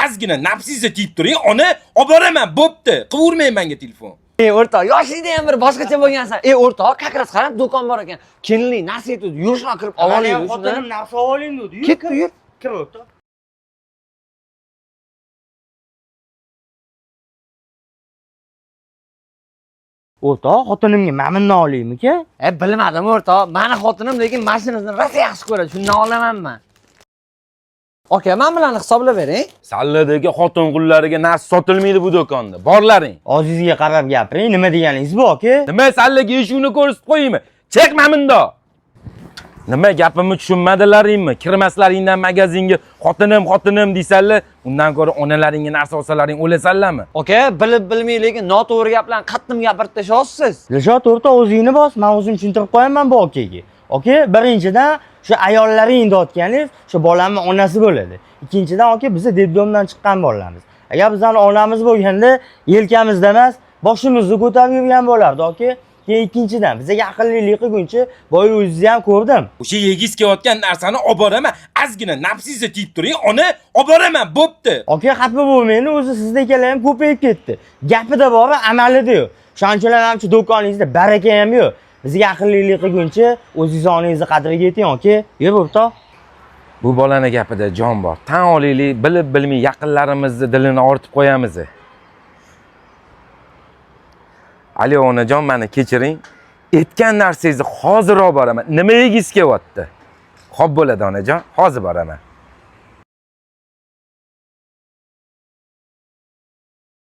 ozgina nafsingizga tegib turing, ona olib boraman, bo'pti. Qilavermang menga telefon. O'rtoq, yoshlikda ham bir boshqacha bo'lgansan. O'rtoq, kakras qarab, do'kon bor ekan. Kelinlik narsa yetdi, yurishlar kirib olaylik. Xotinim narsa oling dedi. Ketdi, yur. Kir o'rtoq. O'rtoq, xotinimga maminni olaymi-ka? Bilmadim o'rtoq. Meni xotinim lekin mashinasini rosa yaxshi ko'radi. Shundan olamanman. Aka, men bilan hisoblab bering. Salladagi xotin-qullarga narsa sotilmaydi bu do'konda. Borlaring. Ozizga qarab gapiring, nima deganingiz bu, aka? Nima sallaga eshikni ko'rsatib qo'yaymi? Chekma mindo. Nima gapimni tushunmadilaringmi? Kirmaslaringdan magazinga xotinim deysanlar, undan ko'ra onalaringga narsa olsalaring o'lasanlarmi? Aka, bilib bilmay lekin noto'g'ri gaplarni qattiq gapirib tashyapsiz. Dilshod o'rtoq, o'zingni bos, men o'zim tushuntirib qo'yaman bu akaga. Aka, birinchidan shu ayollaring deyotganingiz, shu bolamning onasi bo'ladi. Ikkinchidan aka, biz debdomdan chiqqan bolalarmiz. Agar bizning onamiz bo'lganda, yelkamizda emas, boshimizni ko'tarib yurgan bo'lardi, aka. Keyin ikkinchidan, bizga aqllilik qilguncha, boy o'zingizni ham ko'rdim. O'sha yegiz kelayotgan narsani olib boraman, ozgina nafsingizga tegib turing, ona olib boraman, bo'pti. Aka, xafa bo'lmaydi, o'zi sizdekalar ham ko'payib ketdi. Gapida bor, amalida yo'q. Shunchalar ham do'koningizda baraka ham yo'q. Bizga aqllilik qilguncha, o'zingizni oningizni qadriga yeting, aka. Yur o'rtoq. Bu bolani gapida jon bor. Tan olaylik, bilib bilmay yaqinlarimizni dilini ortib qo'yamiz. Ali onajon, meni kechiring. Aytgan narsangizni hozir olib boraman. Nima yegiz kelyapti? Xo'p bo'ladi onajon, hozir boraman.